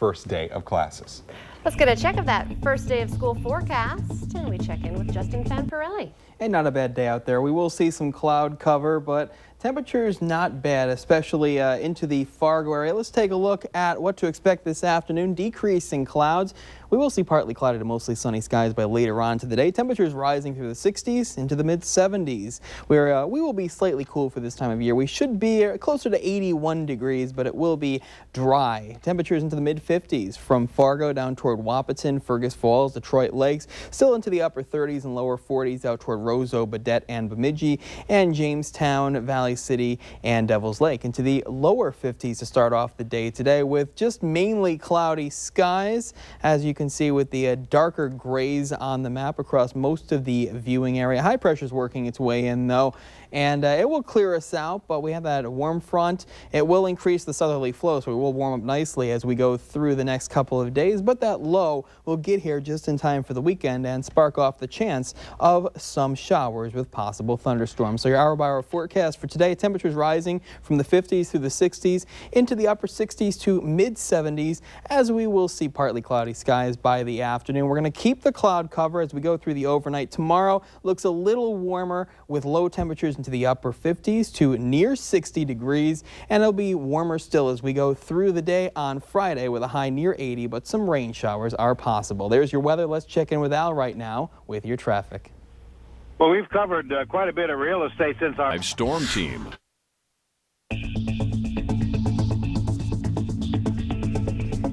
first day of classes. Let's get a check of that first day of school forecast, and we check in with Justin Fanfarelli. And not a bad day out there. We will see some cloud cover, but temperatures not bad, especially into the Fargo area. Let's take a look at what to expect this afternoon. Decreasing clouds. We will see partly cloudy to mostly sunny skies by later on to the day. Temperatures rising through the 60s into the mid-70s. We will be slightly cool for this time of year. We should be closer to 81 degrees, but it will be dry. Temperatures into the mid-50s from Fargo down toward Wahpeton, Fergus Falls, Detroit Lakes. Still into the upper 30s and lower 40s out toward Roseau, Baudette, and Bemidji, and Jamestown, Valley City, and Devils Lake. Into the lower 50s to start off the day today with just mainly cloudy skies, as you can see with the darker grays on the map across most of the viewing area. High pressure is working its way in though, and it will clear us out, but we have that warm front. It will increase the southerly flow, so it will warm up nicely as we go through the next couple of days, but that low will get here just in time for the weekend and spark off the chance of some showers with possible thunderstorms. So your hour-by-hour forecast for today, temperatures rising from the 50s through the 60s into the upper 60s to mid-70s, as we will see partly cloudy skies by the afternoon. We're going to keep the cloud cover as we go through the overnight. Tomorrow looks a little warmer with low temperatures into the upper 50s to near 60 degrees, and it'll be warmer still as we go through the day on Friday with a high near 80, but some rain showers are possible. There's your weather. Let's check in with Al right now with your traffic. Well, we've covered quite a bit of real estate since our storm team.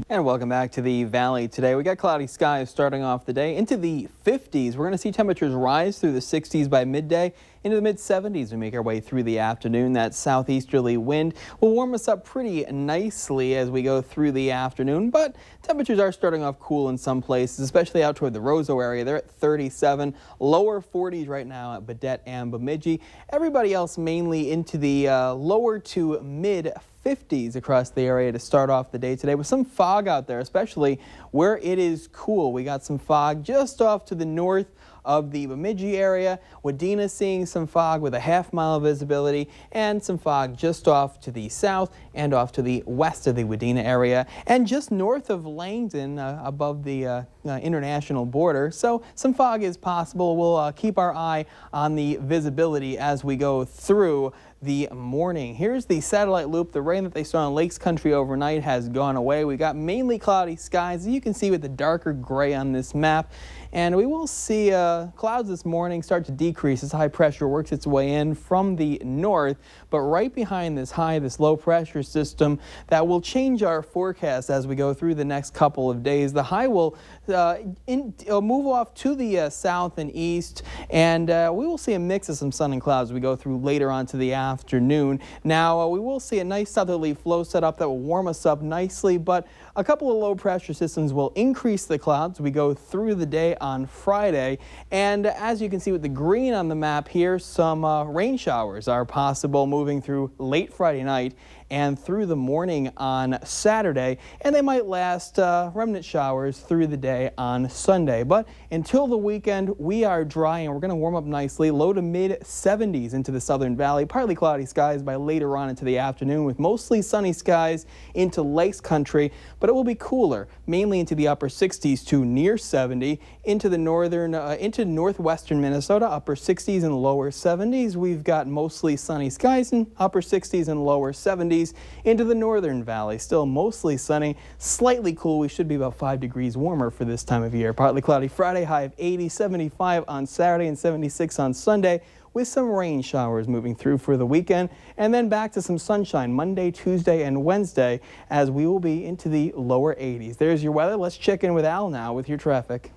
And welcome back to the Valley today. We got cloudy skies starting off the day into the 50s. We're going to see temperatures rise through the 60s by midday into the mid-70s. We make our way through the afternoon. That southeasterly wind will warm us up pretty nicely as we go through the afternoon, but temperatures are starting off cool in some places, especially out toward the Roseau area. They're at 37, lower 40s right now at Baudette and Bemidji. Everybody else mainly into the lower to mid 50s across the area to start off the day today with some fog out there, especially where it is cool. We got some fog just off to the north of the Bemidji area. Wadena seeing some fog with a half-mile visibility, and some fog just off to the south and off to the west of the Wadena area, and just north of Langdon above the international border. So some fog is possible. We'll keep our eye on the visibility as we go through the morning. Here's the satellite loop. The rain that they saw in Lakes Country overnight has gone away. We got mainly cloudy skies, as you can see with the darker gray on this map. And we will see clouds this morning start to decrease as high pressure works its way in from the north. But right behind this low pressure system that will change our forecast as we go through the next couple of days. The high will move off to the south and east, and we will see a mix of some sun and clouds as we go through later on to the afternoon. Now, we will see a nice southerly flow set up that will warm us up nicely, but a couple of low pressure systems will increase the clouds as we go through the day on Friday. And as you can see with the green on the map here, some rain showers are possible moving through late Friday night and through the morning on Saturday, and they might last remnant showers through the day on Sunday. But until the weekend, we are dry and we're going to warm up nicely, low to mid 70s into the Southern Valley, partly cloudy skies by later on into the afternoon with mostly sunny skies into Lakes Country, but it will be cooler, mainly into the upper 60s to near 70, into the into northwestern Minnesota, upper 60s and lower 70s. We've got mostly sunny skies in upper 60s and lower 70s. Into the northern valley, still mostly sunny, slightly cool. We should be about 5 degrees warmer for this time of year. Partly cloudy Friday, high of 80, 75 on Saturday and 76 on Sunday, with some rain showers moving through for the weekend, and then back to some sunshine Monday, Tuesday, and Wednesday as we will be into the lower 80s. There's your weather. Let's check in with Al now with your traffic.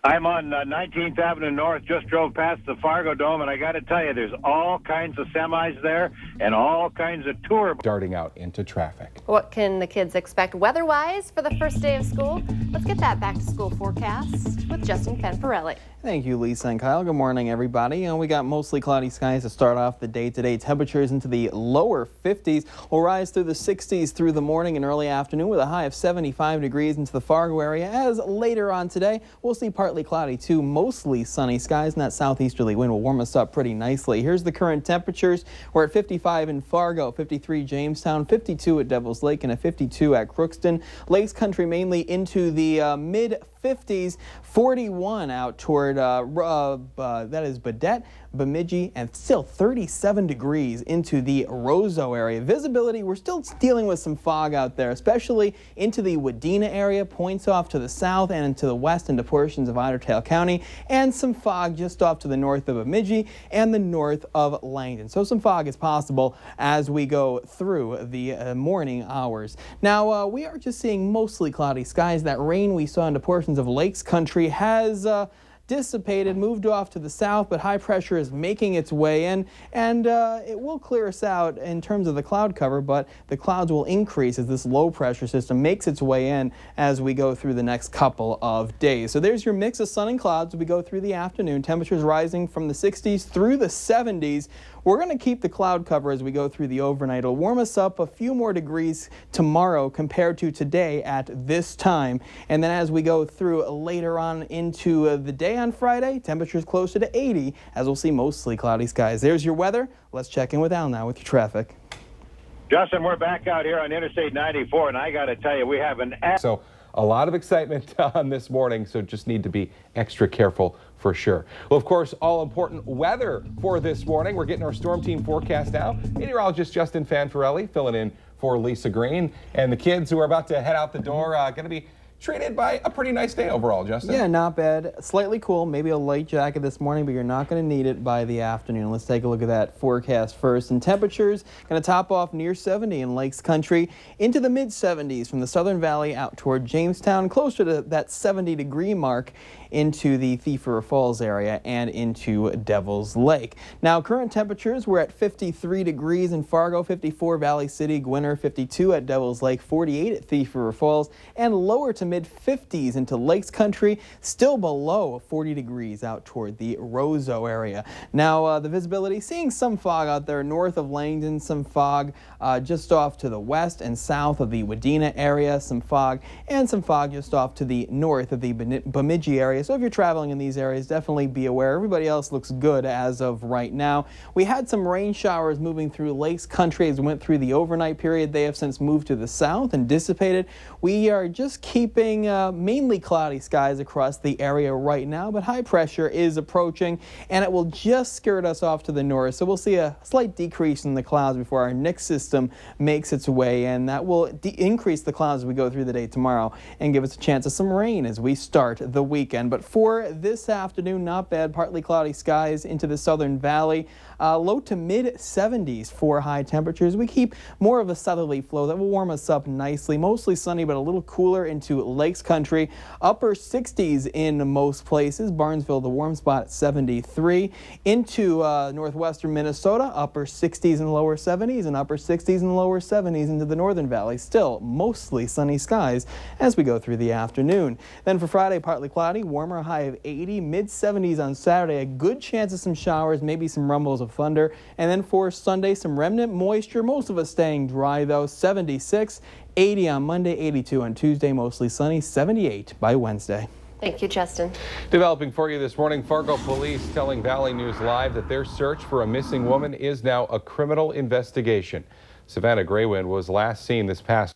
I'm on 19th Avenue North, just drove past the Fargo Dome, and I got to tell you, there's all kinds of semis there and all kinds of tour. Darting out into traffic. What can the kids expect weather-wise for the first day of school? Let's get that back to school forecast with Justin Fanfarelli. Thank you, Lisa and Kyle. Good morning, everybody. We got mostly cloudy skies to start off the day today. Temperatures into the lower 50s will rise through the 60s through the morning and early afternoon with a high of 75 degrees into the Fargo area. As later on today, we'll see partly partly cloudy too, mostly sunny skies, and that southeasterly wind will warm us up pretty nicely. Here's the current temperatures. We're at 55 in Fargo, 53 Jamestown, 52 at Devil's Lake, and a 52 at Crookston. Lakes country mainly into the mid-50s, 41 out toward that is Badette, Bemidji, and still 37 degrees into the Roseau area. Visibility, we're still dealing with some fog out there, especially into the Wadena area, points off to the south and to the west into portions of Otter Tail County, and some fog just off to the north of Bemidji and the north of Langdon. So some fog is possible as we go through the morning hours. Now, we are just seeing mostly cloudy skies. That rain we saw into portions of Lakes Country has dissipated, moved off to the south, but high pressure is making its way in, and it will clear us out in terms of the cloud cover, but the clouds will increase as this low pressure system makes its way in as we go through the next couple of days. So there's your mix of sun and clouds as we go through the afternoon. Temperatures rising from the 60s through the 70s. We're going to keep the cloud cover as we go through the overnight. It'll warm us up a few more degrees tomorrow compared to today at this time. And then as we go through later on into the day on Friday, temperatures closer to 80 as we'll see mostly cloudy skies. There's your weather. Let's check in with Al now with your traffic. Justin, we're back out here on Interstate 94, and I got to tell you, we have an... So a lot of excitement on this morning, so just need to be extra careful for sure. Well, of course, all important weather for this morning. We're getting our storm team forecast now. Meteorologist Justin Fanfarelli filling in for Lisa Green. And the kids who are about to head out the door going to be treated by a pretty nice day overall, Justin. Yeah, not bad. Slightly cool, maybe a light jacket this morning, but you're not going to need it by the afternoon. Let's take a look at that forecast first. And temperatures going to top off near 70 in Lakes Country, into the mid-70s from the Southern Valley out toward Jamestown, closer to that 70-degree mark into the Thief River Falls area and into Devil's Lake. Now, current temperatures, we're at 53 degrees in Fargo, 54 Valley City, Gwinner, 52 at Devil's Lake, 48 at Thief River Falls, and lower to mid-50s into Lakes Country, still below 40 degrees out toward the Roseau area. Now, the visibility, seeing some fog out there north of Langdon, some fog just off to the west and south of the Wadena area, some fog, and some fog just off to the north of the Bemidji area. So if you're traveling in these areas, definitely be aware. Everybody else looks good as of right now. We had some rain showers moving through Lakes Country as we went through the overnight period. They have since moved to the south and dissipated. We are just keeping mainly cloudy skies across the area right now, but high pressure is approaching and it will just skirt us off to the north. So we'll see a slight decrease in the clouds before our next system makes its way in. That will increase the clouds as we go through the day tomorrow and give us a chance of some rain as we start the weekend. But for this afternoon, not bad. Partly cloudy skies into the Southern Valley. Low to mid-70s for high temperatures. We keep more of a southerly flow that will warm us up nicely. Mostly sunny, but a little cooler into Lakes Country. Upper 60s in most places. Barnesville, the warm spot at 73. Into northwestern Minnesota, upper 60s and lower 70s, and upper 60s and lower 70s into the Northern Valley. Still mostly sunny skies as we go through the afternoon. Then for Friday, partly cloudy, warmer, a high of 80, mid-70s on Saturday. A good chance of some showers, maybe some rumbles of thunder. And then for Sunday, some remnant moisture. Most of us staying dry though. 76, 80 on Monday, 82 on Tuesday, mostly sunny, 78 by Wednesday. Thank you, Justin. Developing for you this morning, Fargo police telling Valley News Live that their search for a missing woman is now a criminal investigation. Savannah Graywind was last seen this past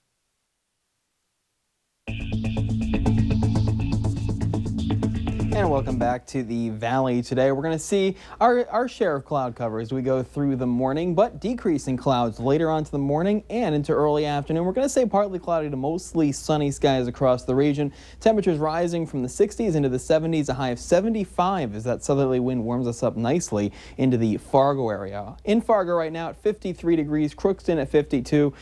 And welcome back to the Valley today. We're going to see our share of cloud cover as we go through the morning, but decreasing clouds later on to the morning and into early afternoon. We're going to say partly cloudy to mostly sunny skies across the region. Temperatures rising from the 60s into the 70s, a high of 75 as that southerly wind warms us up nicely into the Fargo area. In Fargo right now at 53 degrees, Crookston at 52,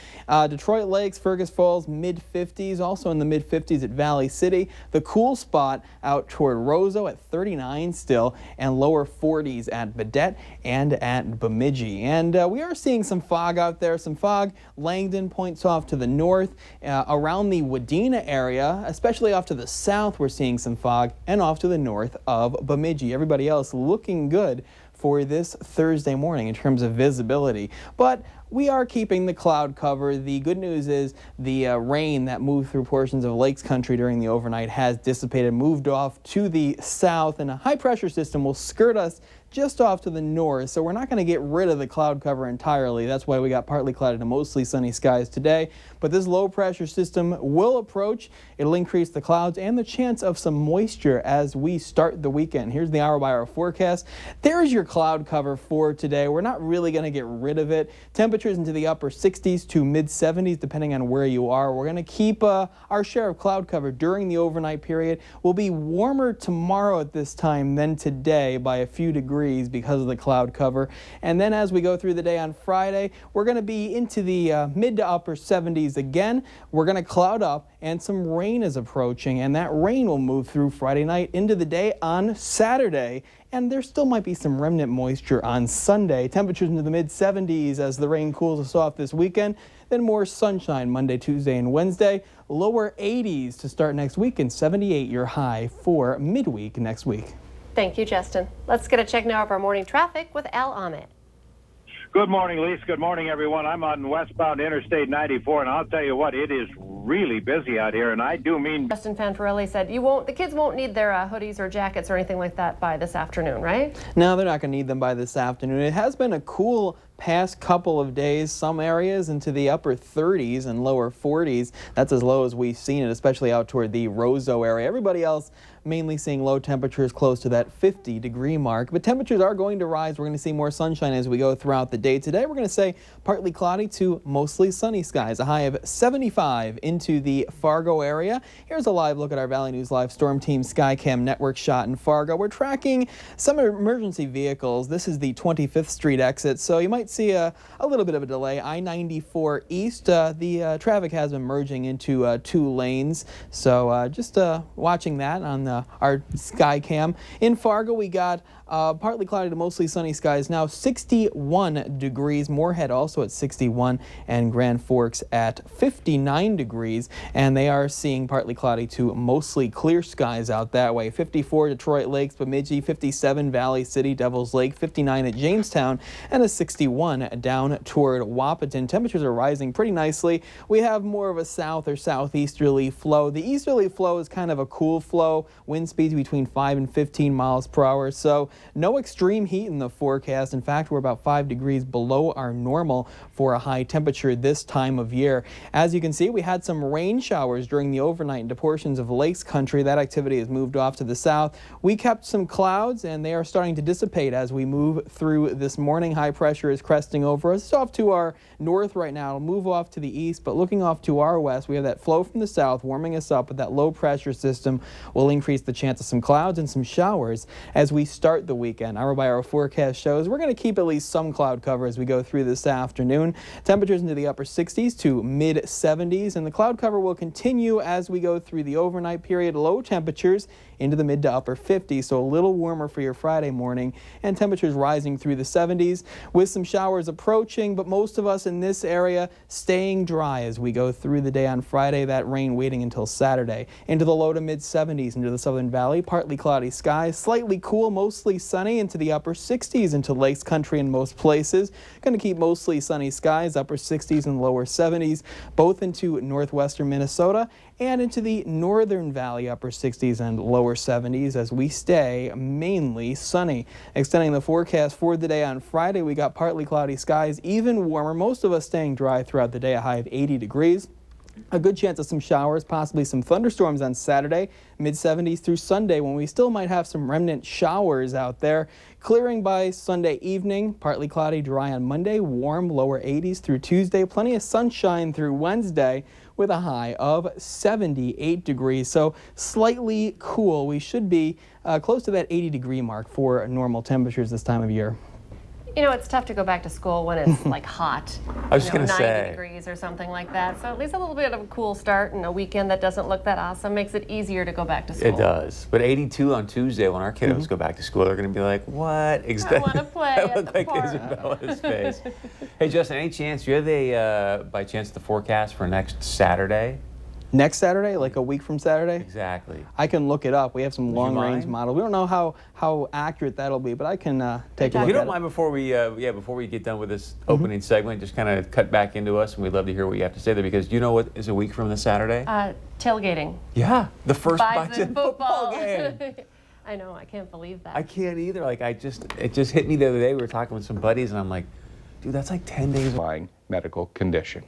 Detroit Lakes, Fergus Falls, mid-50s, also in the mid-50s at Valley City. The cool spot out toward Roseau at 39 still, and lower 40s at Badette and at Bemidji. And we are seeing some fog out there, some fog. Langdon points off to the north, around the Wadena area, especially off to the south we're seeing some fog, and off to the north of Bemidji. Everybody else looking good for this Thursday morning in terms of visibility. But we are keeping the cloud cover. The good news is the rain that moved through portions of Lakes Country during the overnight has dissipated, moved off to the south, and a high pressure system will skirt us just off to the north, so we're not going to get rid of the cloud cover entirely. That's why we got partly cloudy to mostly sunny skies today. But this low pressure system will approach. It'll increase the clouds and the chance of some moisture as we start the weekend. Here's the hour-by-hour forecast. There's your cloud cover for today. We're not really going to get rid of it. Temperatures into the upper 60s to mid 70s depending on where you are. We're going to keep our share of cloud cover during the overnight period. We'll be warmer tomorrow at this time than today by a few degrees because of the cloud cover. And then as we go through the day on Friday, we're going to be into the mid to upper 70s again. We're going to cloud up and some rain is approaching, and that rain will move through Friday night into the day on Saturday. And there still might be some remnant moisture on Sunday. Temperatures into the mid 70s as the rain cools us off this weekend. Then more sunshine Monday, Tuesday, and Wednesday. Lower 80s to start next week, and 78 your high for midweek next week. Thank you, Justin. Let's get a check now of our morning traffic with Al Ahmed. Good morning, Lisa. Good morning, everyone. I'm on westbound Interstate 94, and I'll tell you what, it is really busy out here, and I do mean... Justin Fanfarelli said the kids won't need their hoodies or jackets or anything like that by this afternoon, right? No, they're not going to need them by this afternoon. It has been a cool past couple of days, some areas into the upper 30s and lower 40s. That's as low as we've seen it, especially out toward the Roseau area. Everybody else mainly seeing low temperatures close to that 50-degree mark. But temperatures are going to rise. We're going to see more sunshine as we go throughout the day. Today, we're going to say partly cloudy to mostly sunny skies, a high of 75 into the Fargo area. Here's a live look at our Valley News Live Storm Team Skycam network shot in Fargo. We're tracking some emergency vehicles. This is the 25th Street exit, so you might see a little bit of a delay. I-94 east, the traffic has been merging into 2 lanes, so just watching that on our Skycam. In Fargo, we got partly cloudy to mostly sunny skies, now 61 degrees. Moorhead also at 61, and Grand Forks at 59 degrees. And they are seeing partly cloudy to mostly clear skies out that way. 54 Detroit Lakes, Bemidji, 57 Valley City, Devil's Lake, 59 at Jamestown, and a 61 down toward Wapaton. Temperatures are rising pretty nicely. We have more of a south or southeasterly flow. The easterly flow is kind of a cool flow. Wind speeds between 5 and 15 miles per hour. So no extreme heat in the forecast. In fact, we're about 5 degrees below our normal for a high temperature this time of year. As you can see, we had some rain showers during the overnight into portions of Lakes Country. That activity has moved off to the south. We kept some clouds, and they are starting to dissipate as we move through this morning. High pressure is cresting over us. It's off to our north right now. It'll move off to the east, but looking off to our west, we have that flow from the south warming us up, but that low pressure system will increase the chance of some clouds and some showers as we start the weekend. Hour-by-hour forecast shows we're going to keep at least some cloud cover as we go through this afternoon. Temperatures into the upper 60s to mid 70s, and the cloud cover will continue as we go through the overnight period. Low temperatures into the mid to upper 50s, so a little warmer for your Friday morning, and temperatures rising through the 70s with some showers approaching, but most of us in this area staying dry as we go through the day on Friday. That rain waiting until Saturday. Into the low to mid 70s into the Southern Valley, partly cloudy skies, slightly cool, mostly sunny into the upper 60s into Lakes Country in most places. Going to keep mostly sunny skies, upper 60s and lower 70s, both into northwestern Minnesota and into the Northern Valley, upper 60s and lower 70s as we stay mainly sunny. Extending the forecast for the day on Friday, we got partly cloudy skies, even warmer, most of us staying dry throughout the day, a high of 80 degrees. A good chance of some showers, possibly some thunderstorms on Saturday, mid-70s through Sunday, when we still might have some remnant showers out there. Clearing by Sunday evening, partly cloudy, dry on Monday, warm, lower 80s through Tuesday. Plenty of sunshine through Wednesday with a high of 78 degrees. So slightly cool. We should be close to that 80-degree mark for normal temperatures this time of year. You know, it's tough to go back to school when it's like hot. I was just going to 90 say. degrees or something like that. So at least a little bit of a cool start and a weekend that doesn't look that awesome makes it easier to go back to school. It does. But 82 on Tuesday when our kiddos go back to school, they're going to be like, what? I want to play at the park. Isabella's face. Hey, Justin, any chance, do you have by chance the forecast for next Saturday? Next Saturday, like a week from Saturday? Exactly. I can look it up. We have some long-range mind? models. We don't know how accurate that'll be, but I can take a look If you at don't it. mind, before we get done with this opening segment, just kind of cut back into us, and we'd love to hear what you have to say there, because you know what is a week from this Saturday? Tailgating. Yeah, the first Bison Bison football game. I know, I can't believe that. I can't either. Like, it just hit me the other day. We were talking with some buddies, and I'm like, dude, that's like 10 days. Medical condition.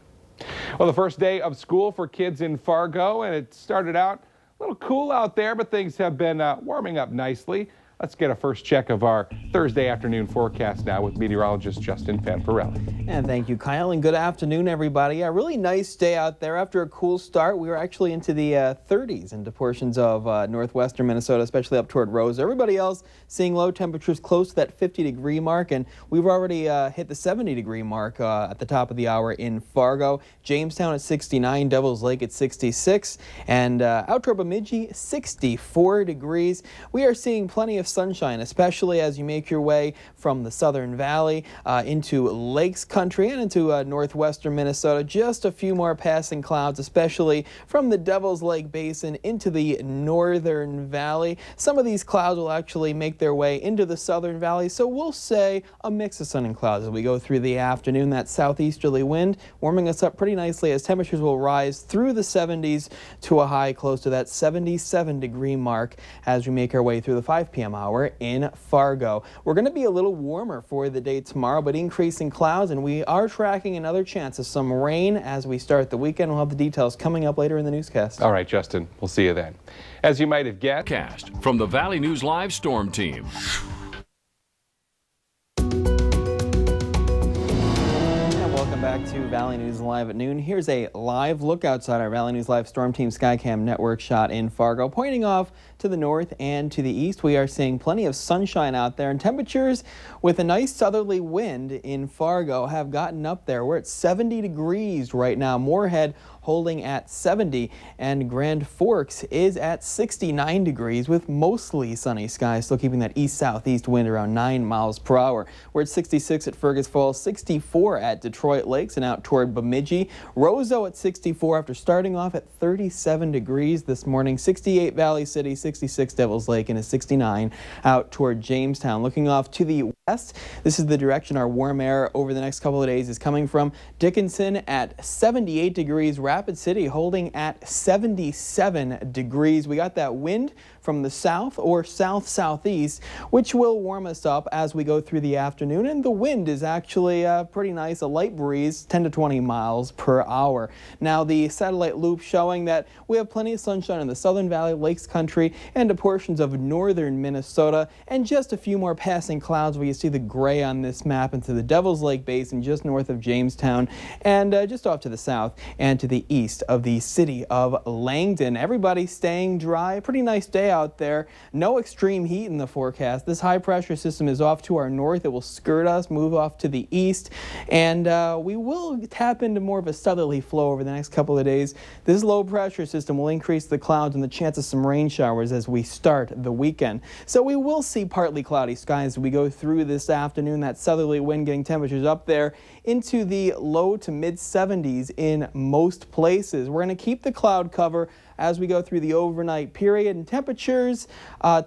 Well, the first day of school for kids in Fargo, and it started out a little cool out there, but things have been warming up nicely. Let's get a first check of our Thursday afternoon forecast now with meteorologist Justin Fanfarelli. And thank you, Kyle, and good afternoon, everybody. A really nice day out there. After a cool start, we were actually into the 30s into portions of northwestern Minnesota, especially up toward Rosa. Everybody else seeing low temperatures close to that 50-degree mark, and we've already hit the 70-degree mark at the top of the hour in Fargo. Jamestown at 69, Devil's Lake at 66, and out toward Bemidji, 64 degrees. We are seeing plenty of sunshine, especially as you make your way from the Southern Valley into Lakes Country and into northwestern Minnesota. Just a few more passing clouds, especially from the Devil's Lake Basin into the Northern Valley. Some of these clouds will actually make their way into the Southern Valley, so we'll say a mix of sun and clouds as we go through the afternoon. That southeasterly wind warming us up pretty nicely as temperatures will rise through the 70s to a high close to that 77-degree mark as we make our way through the 5 p.m. hour in Fargo. We're going to be a little warmer for the day tomorrow, but increasing clouds, and we are tracking another chance of some rain as we start the weekend. We'll have the details coming up later in the newscast. All right, Justin, we'll see you then. As you might have guessed, Cast from the Valley News Live Storm Team. Welcome back to Valley News Live at noon. Here's a live look outside our Valley News Live Storm Team Skycam network shot in Fargo. Pointing off to the north and to the east, we are seeing plenty of sunshine out there, and temperatures with a nice southerly wind in Fargo have gotten up there. We're at 70 degrees right now. Moorhead holding at 70, and Grand Forks is at 69 degrees with mostly sunny skies, still keeping that east-southeast wind around 9 miles per hour. We're at 66 at Fergus Falls, 64 at Detroit Lakes and out toward Bemidji. Roseau at 64 after starting off at 37 degrees this morning. 68 Valley City, 66 Devil's Lake, and a 69 out toward Jamestown. Looking off to the west, this is the direction our warm air over the next couple of days is coming from. Dickinson at 78 degrees, Rapid City holding at 77 degrees. We got that wind from the south or south-southeast, which will warm us up as we go through the afternoon, and the wind is actually pretty nice, a light breeze, 10 to 20 miles per hour. Now the satellite loop showing that we have plenty of sunshine in the Southern Valley, Lakes Country, and to portions of northern Minnesota, and just a few more passing clouds where you see the gray on this map into the Devil's Lake Basin just north of Jamestown, and just off to the south and to the east of the city of Langdon. Everybody staying dry. Pretty nice day out there. No extreme heat in the forecast. This high pressure system is off to our north. It will skirt us, move off to the east, and we will tap into more of a southerly flow over the next couple of days. This low pressure system will increase the clouds and the chance of some rain showers as we start the weekend. So we will see partly cloudy skies as we go through this afternoon. That southerly wind getting temperatures up there into the low to mid 70s in most places. We're going to keep the cloud cover as we go through the overnight period, and temperatures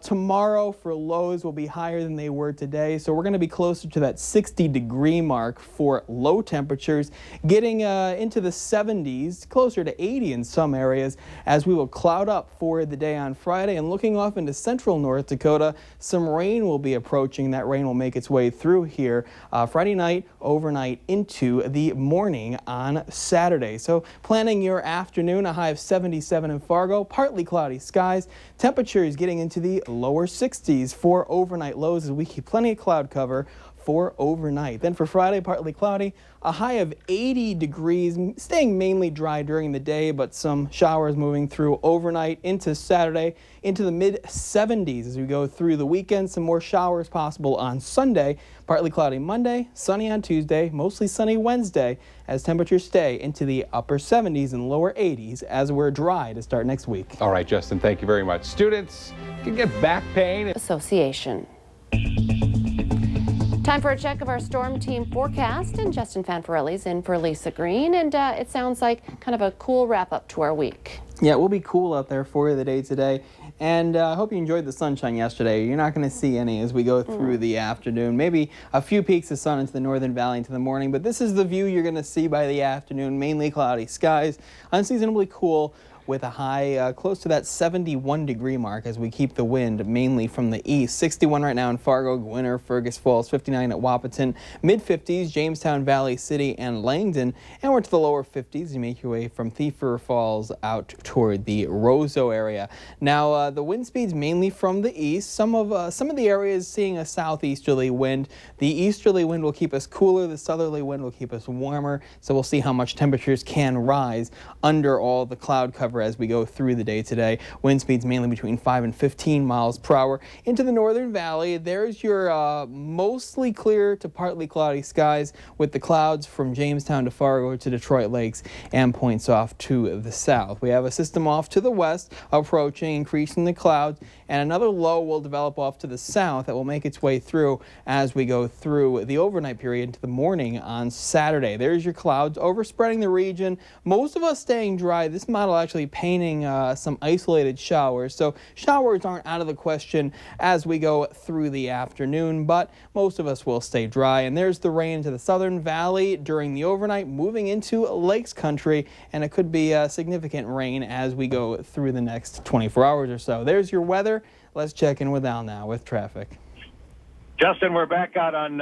tomorrow for lows will be higher than they were today, so we're going to be closer to that 60-degree mark for low temperatures, getting into the 70s, closer to 80 in some areas, as we will cloud up for the day on Friday. And looking off into central North Dakota, some rain will be approaching. That rain will make its way through here Friday night, overnight into the morning on Saturday. So planning your afternoon, a high of 77 in Fargo, partly cloudy skies, temperatures getting into the lower 60s for overnight lows as we keep plenty of cloud cover for overnight. Then for Friday, partly cloudy, a high of 80 degrees, staying mainly dry during the day, but some showers moving through overnight into Saturday, into the mid 70s as we go through the weekend. Some more showers possible on Sunday, partly cloudy Monday, sunny on Tuesday, mostly sunny Wednesday, as temperatures stay into the upper 70s and lower 80s as we're dry to start next week. All right, Justin, thank you very much. Students can get back pain. Association. Time for a check of our storm team forecast, and Justin Fanfarelli's in for Lisa Green, and it sounds like kind of a cool wrap up to our week. Yeah, it will be cool out there for the day today, and I hope you enjoyed the sunshine yesterday. You're not going to see any as we go through the afternoon. Maybe a few peaks of sun into the northern valley into the morning, but this is the view you're going to see by the afternoon. Mainly cloudy skies, unseasonably cool, with a high close to that 71-degree mark as we keep the wind mainly from the east. 61 right now in Fargo, Gwinner, Fergus Falls, 59 at Wahpeton, mid-50s, Jamestown, Valley City, and Langdon, and we're to the lower 50s. You make your way from Thief Falls out toward the Roseau area. Now, the wind speeds mainly from the east. Some of the areas seeing a southeasterly wind. The easterly wind will keep us cooler. The southerly wind will keep us warmer. So we'll see how much temperatures can rise under all the cloud cover as we go through the day today. Wind speeds mainly between 5 and 15 miles per hour. Into the northern valley, there's your mostly clear to partly cloudy skies with the clouds from Jamestown to Fargo to Detroit Lakes and points off to the south. We have a system off to the west approaching, increasing the clouds, and another low will develop off to the south that will make its way through as we go through the overnight period into the morning on Saturday. There's your clouds overspreading the region. Most of us staying dry. This model actually painting some isolated showers, so showers aren't out of the question as we go through the afternoon, but most of us will stay dry. And there's the rain to the southern valley during the overnight, moving into Lakes Country, and it could be significant rain as we go through the next 24 hours or so. There's your weather. Let's check in with Al now with traffic. Justin, we're back out on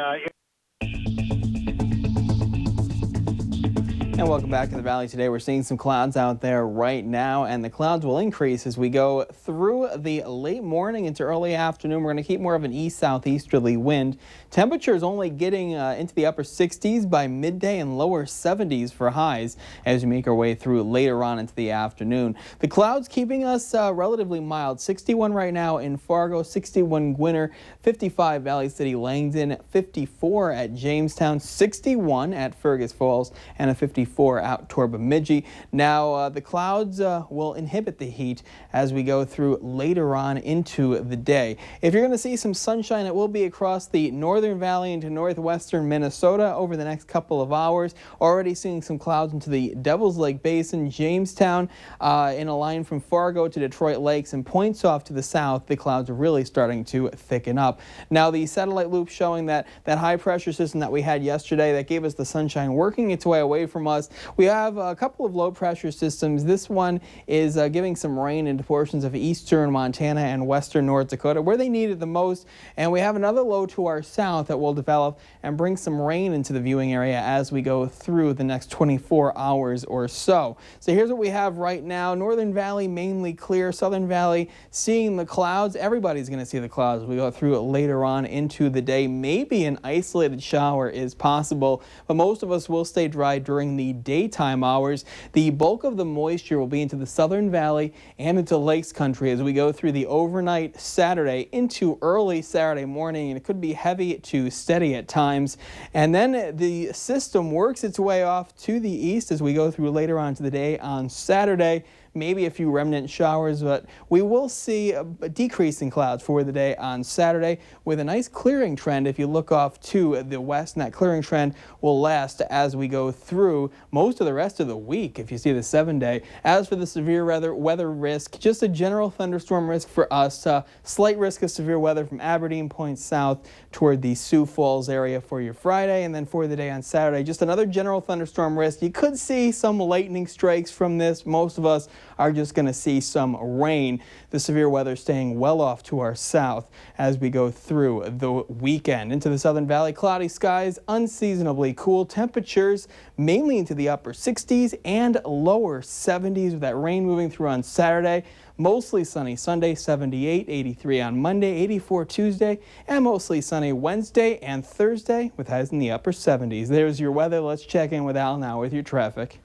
And welcome back to the Valley today. We're seeing some clouds out there right now, and the clouds will increase as we go through the late morning into early afternoon. We're going to keep more of an east-southeasterly wind. Temperatures only getting into the upper 60s by midday and lower 70s for highs as we make our way through later on into the afternoon. The clouds keeping us relatively mild. 61 right now in Fargo, 61 Gwinner, 55 Valley City, Langdon, 54 at Jamestown, 61 at Fergus Falls, and a 54 out toward Bemidji. Now, the clouds will inhibit the heat as we go through later on into the day. If you're going to see some sunshine, it will be across the northern valley into northwestern Minnesota over the next couple of hours. Already seeing some clouds into the Devil's Lake Basin, Jamestown, in a line from Fargo to Detroit Lakes, and points off to the south. The clouds are really starting to thicken up. Now, the satellite loop showing that high pressure system that we had yesterday that gave us the sunshine working its way away from us. We have a couple of low pressure systems. This one is giving some rain into portions of eastern Montana and western North Dakota where they need it the most. And we have another low to our south that will develop and bring some rain into the viewing area as we go through the next 24 hours or so. So here's what we have right now. Northern Valley mainly clear. Southern Valley seeing the clouds. Everybody's going to see the clouds as we go through it later on into the day. Maybe an isolated shower is possible, but most of us will stay dry during the daytime hours. The bulk of the moisture will be into the Southern Valley and into Lakes Country as we go through the overnight Saturday into early Saturday morning, and it could be heavy to steady at times. And then the system works its way off to the east as we go through later on to the day on Saturday. Maybe a few remnant showers, but we will see a decrease in clouds for the day on Saturday with a nice clearing trend. If you look off to the west, and that clearing trend will last as we go through most of the rest of the week if you see the 7-day. As for the severe weather risk, just a general thunderstorm risk for us. Slight risk of severe weather from Aberdeen points south toward the Sioux Falls area for your Friday, and then for the day on Saturday, just another general thunderstorm risk. You could see some lightning strikes from this. Most of us are just going to see some rain. The severe weather staying well off to our south as we go through the weekend. Into the Southern Valley, cloudy skies, unseasonably cool temperatures, mainly into the upper 60s and lower 70s with that rain moving through on Saturday. Mostly sunny Sunday, 78, 83 on Monday, 84 Tuesday, and mostly sunny Wednesday and Thursday with highs in the upper 70s. There's your weather. Let's check in with Al now with your traffic.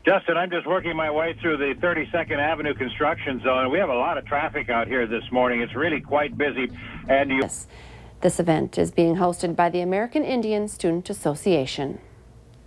Justin, I'm just working my way through the 32nd Avenue construction zone. We have a lot of traffic out here this morning. It's really quite busy. And This event is being hosted by the American Indian Student Association.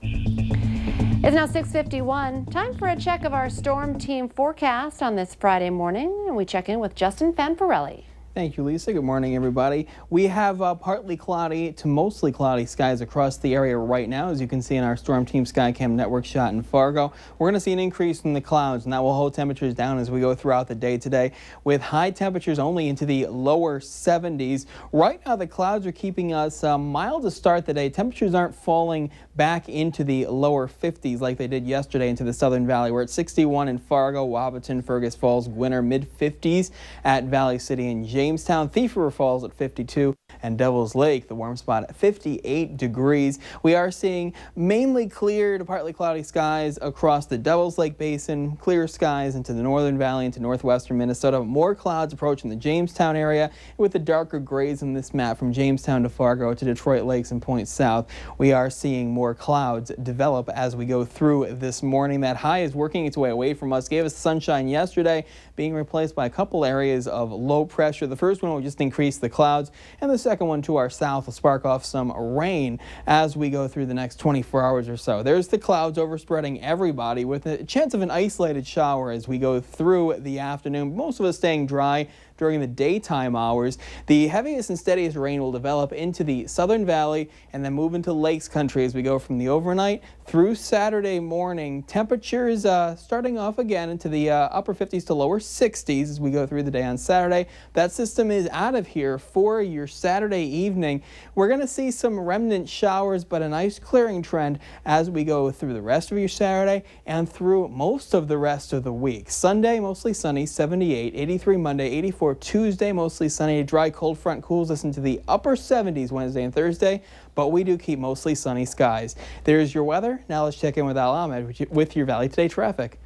It's now 6:51. Time for a check of our storm team forecast on this Friday morning. And we check in with Justin Fanfarelli. Thank you, Lisa. Good morning, everybody. We have partly cloudy to mostly cloudy skies across the area right now, as you can see in our Storm Team Skycam network shot in Fargo. We're going to see an increase in the clouds, and that will hold temperatures down as we go throughout the day today, with high temperatures only into the lower 70s. Right now, the clouds are keeping us mild to start the day. Temperatures aren't falling back into the lower 50s like they did yesterday into the Southern Valley. We're at 61 in Fargo, Wabaton, Fergus Falls, Gwinner, mid-50s at Valley City and Jamestown. Thief River Falls at 52, and Devil's Lake, the warm spot, at 58 degrees. We are seeing mainly clear to partly cloudy skies across the Devil's Lake Basin, clear skies into the Northern Valley, into northwestern Minnesota. More clouds approaching the Jamestown area with the darker grays in this map from Jamestown to Fargo to Detroit Lakes and Point South. We are seeing more clouds develop as we go through this morning. That high is working its way away from us. Gave us sunshine yesterday, being replaced by a couple areas of low pressure. The first one will just increase the clouds, and the second one to our south will spark off some rain as we go through the next 24 hours or so. There's the clouds overspreading everybody with a chance of an isolated shower as we go through the afternoon. Most of us staying dry during the daytime hours. The heaviest and steadiest rain will develop into the Southern Valley and then move into Lakes Country as we go from the overnight through Saturday morning. Temperatures starting off again into the upper 50s to lower 60s as we go through the day on Saturday. That system is out of here for your Saturday evening. We're going to see some remnant showers, but a nice clearing trend as we go through the rest of your Saturday and through most of the rest of the week. Sunday, mostly sunny, 78, 83 Monday, 84 Tuesday, mostly sunny. A dry cold front cools us into the upper 70s Wednesday and Thursday, but we do keep mostly sunny skies. There's your weather. Now let's check in with Al Ahmed with your Valley Today traffic.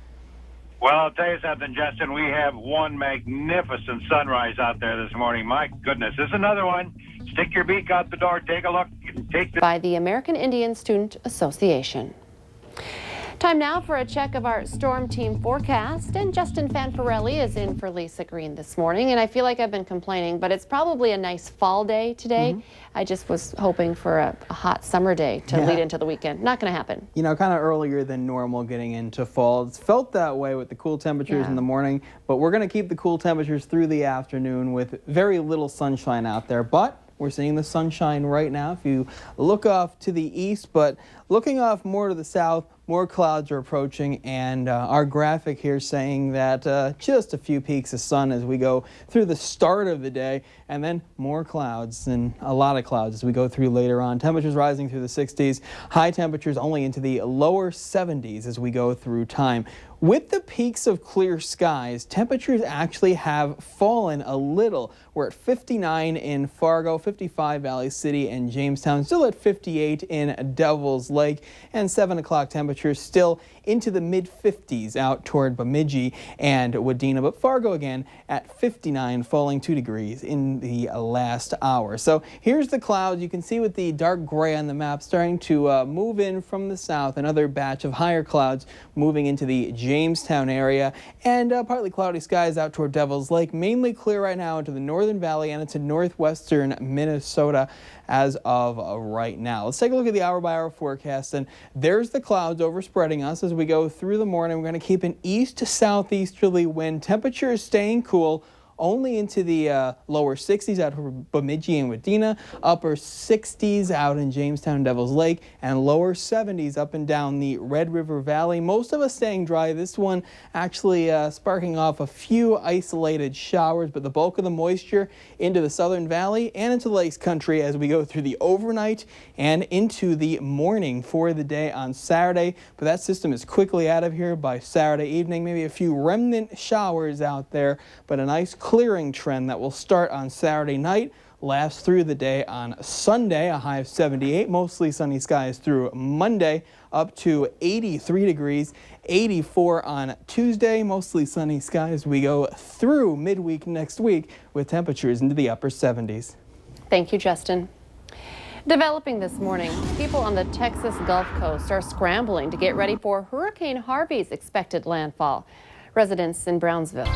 Well, I'll tell you something, Justin. We have one magnificent sunrise out there this morning. My goodness, this is another one. Stick your beak out the door, take a look, take the... By the American Indian Student Association. Time now for a check of our Storm Team forecast, and Justin Fanfarelli is in for Lisa Green this morning, and I feel like I've been complaining, but it's probably a nice fall day today. I just was hoping for a hot summer day to lead into the weekend. Not going to happen. You know, kind of earlier than normal getting into fall. It's felt that way with the cool temperatures in the morning, but we're going to keep the cool temperatures through the afternoon with very little sunshine out there, but we're seeing the sunshine right now if you look off to the east, but looking off more to the south, more clouds are approaching, and our graphic here saying that just a few peaks of sun as we go through the start of the day, and then more clouds and a lot of clouds as we go through later on. Temperatures rising through the 60s, high temperatures only into the lower 70s as we go through time. With the peaks of clear skies, temperatures actually have fallen a little. We're at 59 in Fargo, 55 Valley City and Jamestown, still at 58 in Devil's Lake, and 7 o'clock temperatures still into the mid-50s out toward Bemidji and Wadena, but Fargo again at 59, falling 2 degrees in the last hour. So here's the clouds. You can see with the dark gray on the map starting to move in from the south, another batch of higher clouds moving into the Jamestown area, and partly cloudy skies out toward Devil's Lake, mainly clear right now into the Northern Valley and into northwestern Minnesota as of right now. Let's take a look at the hour-by-hour forecast, and there's the clouds overspreading us as we go through the morning. We're going to keep an east to southeasterly wind. Temperatures staying cool only into the lower 60s out of Bemidji and Wadena, upper 60s out in Jamestown, Devil's Lake, and lower 70s up and down the Red River Valley. Most of us staying dry. This one actually sparking off a few isolated showers, but the bulk of the moisture into the Southern Valley and into the Lakes Country as we go through the overnight and into the morning for the day on Saturday. But that system is quickly out of here by Saturday evening. Maybe a few remnant showers out there, but a nice clearing trend that will start on Saturday night, last through the day on Sunday, a high of 78, mostly sunny skies through Monday, up to 83 degrees, 84 on Tuesday, mostly sunny skies. We go through midweek next week with temperatures into the upper 70s. Thank you, Justin. Developing this morning, people on the Texas Gulf Coast are scrambling to get ready for Hurricane Harvey's expected landfall. Residents in Brownsville.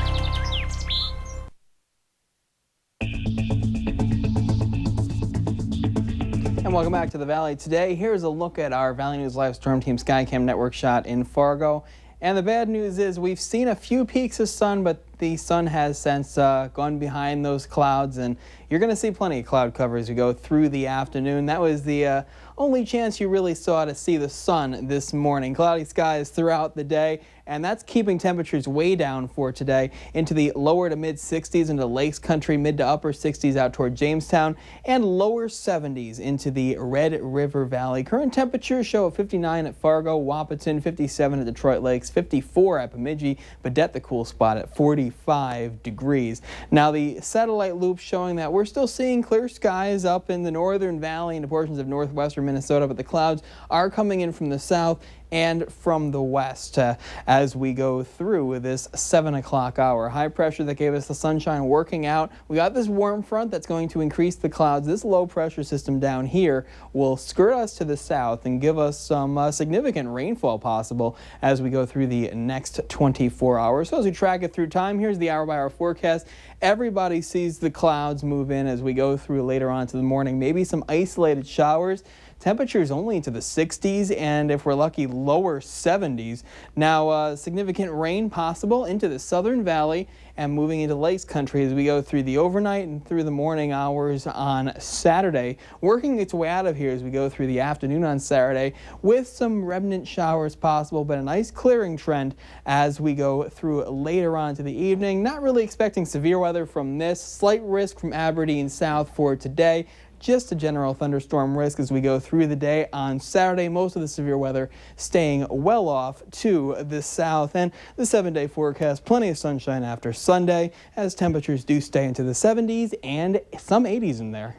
And welcome back to the Valley Today. Here's a look at our Valley News Live Storm Team Skycam network shot in Fargo. And the bad news is we've seen a few peaks of sun, but the sun has since gone behind those clouds, and you're going to see plenty of cloud cover as we go through the afternoon. That was the only chance you really saw to see the sun this morning. Cloudy skies throughout the day, and that's keeping temperatures way down for today into the lower to mid 60s into Lakes Country, mid to upper 60s out toward Jamestown, and lower 70s into the Red River Valley. Current temperatures show a 59 at Fargo, Wahpeton, 57 at Detroit Lakes, 54 at Bemidji, Badette the cool spot at 45 degrees. Now the satellite loop showing that we're still seeing clear skies up in the northern valley and portions of northwestern Minnesota, but the clouds are coming in from the south and from the west as we go through this 7 o'clock hour. High pressure that gave us the sunshine working out. We got this warm front that's going to increase the clouds. This low pressure system down here will skirt us to the south and give us some significant rainfall possible as we go through the next 24 hours. So as we track it through time, here's the hour-by-hour forecast. Everybody sees the clouds move in as we go through later on to the morning. Maybe some isolated showers. Temperatures only into the 60s, and if we're lucky, lower 70s. Now, significant rain possible into the southern valley and moving into Lakes Country as we go through the overnight and through the morning hours on Saturday. Working its way out of here as we go through the afternoon on Saturday with some remnant showers possible, but a nice clearing trend as we go through later on to the evening. Not really expecting severe weather from this. Slight risk from Aberdeen south for today. Just a general thunderstorm risk as we go through the day on Saturday. Most of the severe weather staying well off to the south. And the 7-day forecast, plenty of sunshine after Sunday as temperatures do stay into the 70s and some 80s in there.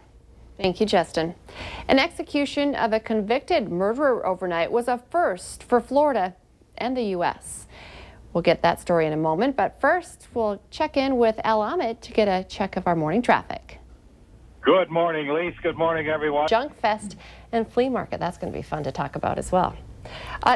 Thank you, Justin. An execution of a convicted murderer overnight was a first for Florida and the U.S. We'll get that story in a moment, but first we'll check in with Al Ahmed to get a check of our morning traffic. Good morning, Lise. Good morning, everyone. Junk Fest and flea market. That's going to be fun to talk about as well.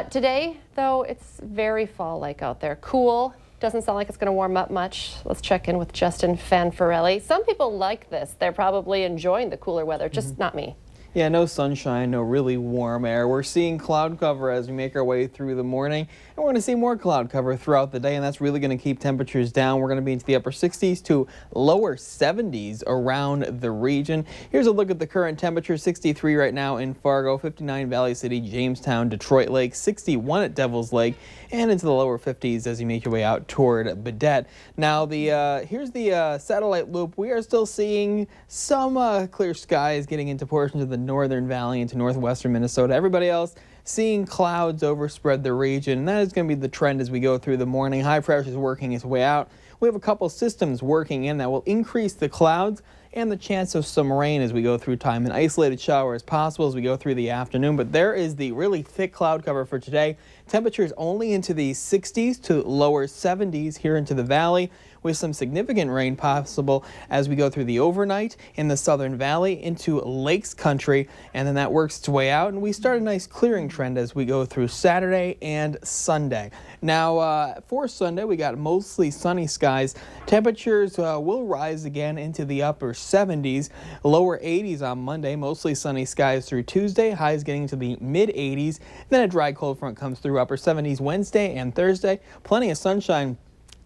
Today, though, it's very fall-like out there. Cool. Doesn't sound like it's going to warm up much. Let's check in with Justin Fanfarelli. Some people like this. They're probably enjoying the cooler weather, just not me. Yeah, no sunshine, no really warm air. We're seeing cloud cover as we make our way through the morning, and we're going to see more cloud cover throughout the day, and that's really going to keep temperatures down. We're going to be into the upper 60s to lower 70s around the region. Here's a look at the current temperature. 63 right now in Fargo, 59 Valley City, Jamestown, Detroit Lake, 61 at Devil's Lake, and into the lower 50s as you make your way out toward Badette. Now, here's the satellite loop. We are still seeing some clear skies getting into portions of the northern valley into northwestern Minnesota. Everybody else seeing clouds overspread the region, and that is going to be the trend as we go through the morning. High pressure is working its way out. We have a couple systems working in that will increase the clouds and the chance of some rain as we go through time. An isolated shower is possible as we go through the afternoon, but there is the really thick cloud cover for today. Temperatures only into the 60s to lower 70s here into the valley, with some significant rain possible as we go through the overnight in the southern valley into Lakes Country, and then that works its way out, and we start a nice clearing trend as we go through Saturday and Sunday. Now, for Sunday, we got mostly sunny skies. Temperatures will rise again into the upper 70s, lower 80s on Monday, mostly sunny skies through Tuesday, highs getting into the mid 80s. Then a dry cold front comes through, upper 70s Wednesday and Thursday. Plenty of sunshine.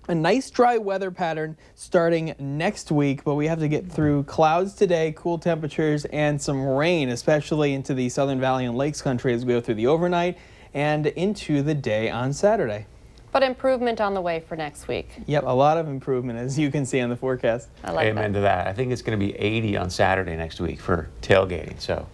A nice dry weather pattern starting next week, but we have to get through clouds today, cool temperatures, and some rain, especially into the Southern Valley and Lakes Country as we go through the overnight and into the day on Saturday. But improvement on the way for next week. Yep, a lot of improvement, as you can see on the forecast. I like Amen that. to that. I think it's going to be 80 on Saturday next week for tailgating. So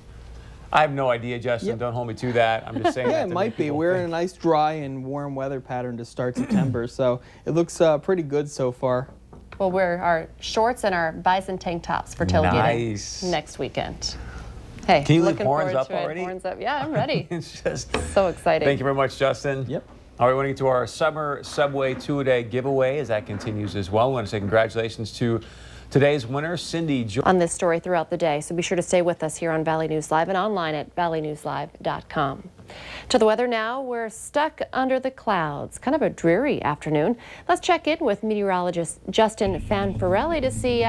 I have no idea, Justin. Yep. Don't hold me to that. I'm just saying Yeah, that it to might make be. people We're in think. a nice dry and warm weather pattern to start September, so it looks pretty good so far. We'll wear our shorts and our bison tank tops for tailgating Nice. next weekend. Hey, Can you leave looking horns forward up to it. already? Horns up. Yeah, I'm ready. It's just. So exciting. Thank you very much, Justin. Yep. All right, we want to get to our summer Subway 2-a-day giveaway as that continues as well. We want to say congratulations to today's winner, Cindy. On this story throughout the day, so be sure to stay with us here on Valley News Live and online at valleynewslive.com. To the weather now, we're stuck under the clouds. Kind of a dreary afternoon. Let's check in with meteorologist Justin Fanfarelli to see,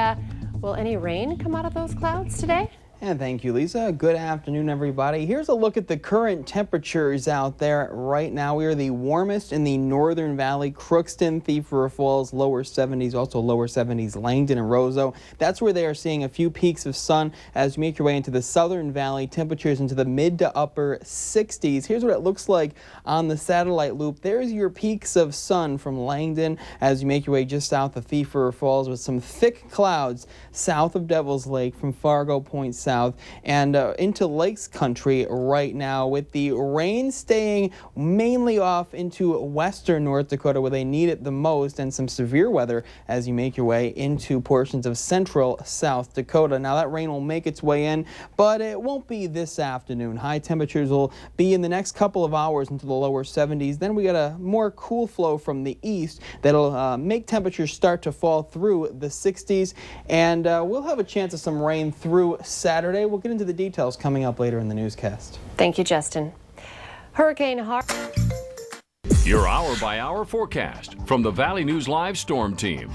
will any rain come out of those clouds today? And thank you, Lisa. Good afternoon, everybody. Here's a look at the current temperatures out there right now. We are the warmest in the Northern Valley, Crookston, Thief River Falls, lower 70s, also lower 70s, Langdon and Roseau. That's where they are seeing a few peaks of sun. As you make your way into the Southern Valley, temperatures into the mid to upper 60s. Here's what it looks like on the satellite loop. There's your peaks of sun from Langdon as you make your way just south of Thief River Falls with some thick clouds south of Devil's Lake from Fargo Point south and into Lakes Country right now, with the rain staying mainly off into western North Dakota where they need it the most, and some severe weather as you make your way into portions of central South Dakota. Now that rain will make its way in, but it won't be this afternoon. High temperatures will be in the next couple of hours into the lower 70s. Then we got a more cool flow from the east that'll make temperatures start to fall through the 60s, and we'll have a chance of some rain through Saturday. We'll get into the details coming up later in the newscast. Thank you, Justin. Hurricane Harvey. Your hour-by-hour forecast from the Valley News Live Storm Team.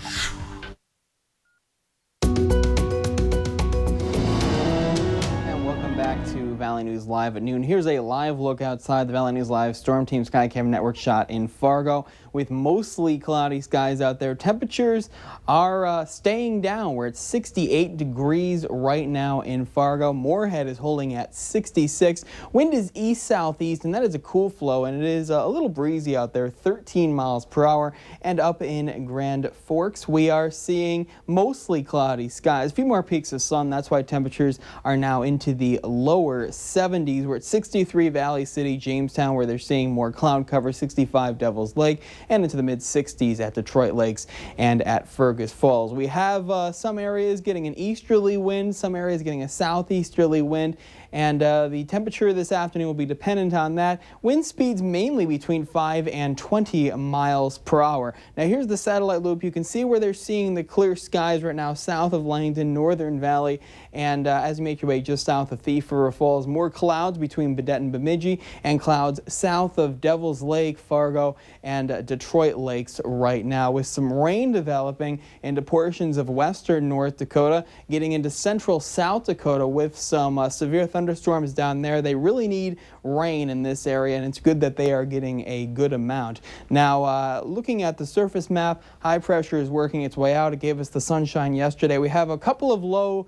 Back to Valley News Live at noon. Here's a live look outside the Valley News Live Storm Team Skycam Network shot in Fargo with mostly cloudy skies out there. Temperatures are staying down. We're at 68 degrees right now in Fargo. Moorhead is holding at 66. Wind is east-southeast, and that is a cool flow, and it is a little breezy out there, 13 miles per hour. And up in Grand Forks, we are seeing mostly cloudy skies. A few more peaks of sun. That's why temperatures are now into the lower 70s. We're at 63 Valley City, Jamestown, where they're seeing more cloud cover, 65 Devil's Lake, and into the mid-60s at Detroit Lakes and at Fergus Falls. We have some areas getting an easterly wind, some areas getting a southeasterly wind, and the temperature this afternoon will be dependent on that. Wind speeds mainly between 5 and 20 miles per hour. Now here's the satellite loop. You can see where they're seeing the clear skies right now south of Langdon, Northern Valley, and as you make your way just south of Thief River Falls, more clouds between Baudette and Bemidji, and clouds south of Devil's Lake, Fargo, and Detroit Lakes right now, with some rain developing into portions of western North Dakota, getting into central South Dakota with some severe thunderstorms down there. They really need rain in this area, and it's good that they are getting a good amount. Now, looking at the surface map, high pressure is working its way out. It gave us the sunshine yesterday. We have a couple of low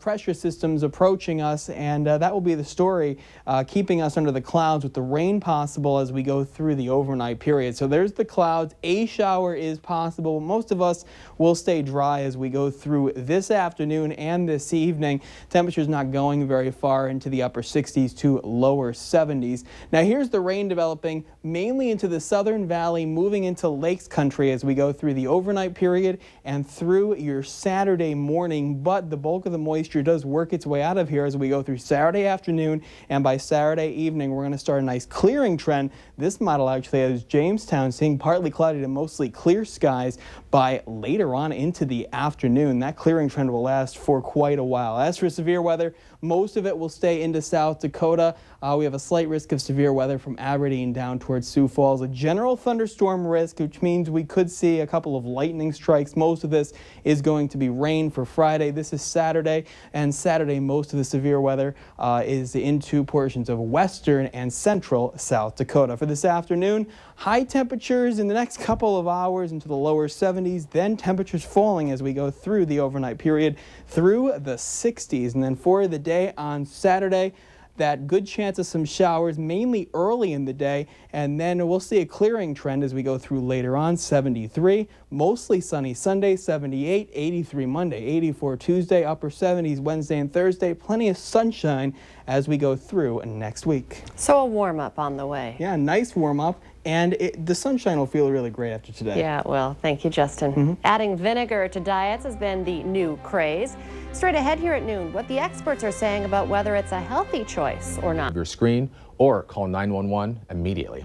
pressure systems approaching us, and that will be the story, keeping us under the clouds with the rain possible as we go through the overnight period. So there's the clouds. A shower is possible. Most of us will stay dry as we go through this afternoon and this evening. Temperatures not going very far into the upper 60s to lower 70s. Now here's the rain developing mainly into the Southern Valley, moving into Lakes Country as we go through the overnight period and through your Saturday morning, but the bulk of the moisture does work its way out of here as we go through Saturday afternoon, and by Saturday evening we're going to start a nice clearing trend. This model actually has Jamestown seeing partly cloudy to mostly clear skies by later on into the afternoon. That clearing trend will last for quite a while. As for severe weather, most of it will stay into South Dakota. We have a slight risk of severe weather from Aberdeen down towards Sioux Falls. A general thunderstorm risk, which means we could see a couple of lightning strikes. Most of this is going to be rain for Friday. This is Saturday, and Saturday most of the severe weather is into portions of western and central South Dakota. For this afternoon, high temperatures in the next couple of hours into the lower 70s, then temperatures falling as we go through the overnight period through the 60s. And then for the day on Saturday, that good chance of some showers mainly early in the day, and then we'll see a clearing trend as we go through later on. 73, mostly sunny Sunday, 78, 83 Monday, 84 Tuesday, upper 70s Wednesday and Thursday. Plenty of sunshine as we go through next week. So a warm-up on the way. Yeah, nice warm-up, and the sunshine will feel really great after today. Yeah, well, thank you, Justin. Adding vinegar to diets has been the new craze. Straight ahead here at noon, what the experts are saying about whether it's a healthy choice or not. Your screen or call 911 immediately.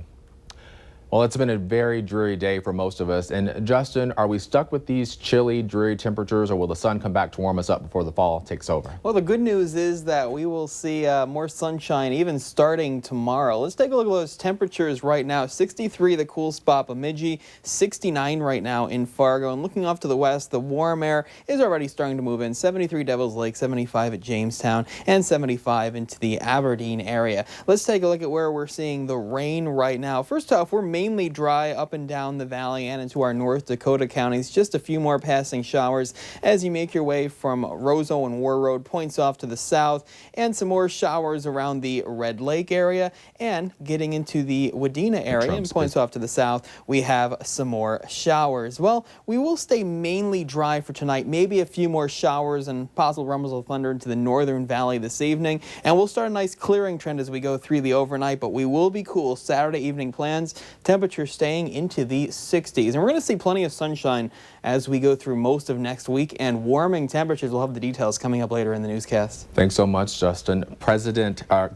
Well, it's been a very dreary day for most of us. And Justin, are we stuck with these chilly, dreary temperatures, or will the sun come back to warm us up before the fall takes over? Well, the good news is that we will see more sunshine even starting tomorrow. Let's take a look at those temperatures right now. 63, the cool spot, Bemidji, 69 right now in Fargo. And looking off to the west, the warm air is already starting to move in. 73 Devils Lake, 75 at Jamestown, and 75 into the Aberdeen area. Let's take a look at where we're seeing the rain right now. First off, we're mainly dry up and down the valley and into our North Dakota counties. Just a few more passing showers as you make your way from Roseau and War Road, points off to the south, and some more showers around the Red Lake area, and getting into the Wadena area and points off to the south, we have some more showers. Well, we will stay mainly dry for tonight, maybe a few more showers and possible rumbles of thunder into the northern valley this evening, and we'll start a nice clearing trend as we go through the overnight, but we will be cool. Saturday evening plans, temperature staying into the 60s. And we're going to see plenty of sunshine as we go through most of next week, and warming temperatures. We'll have the details coming up later in the newscast. Thanks so much, Justin.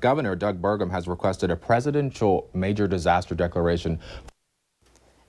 Governor Doug Burgum has requested a presidential major disaster declaration.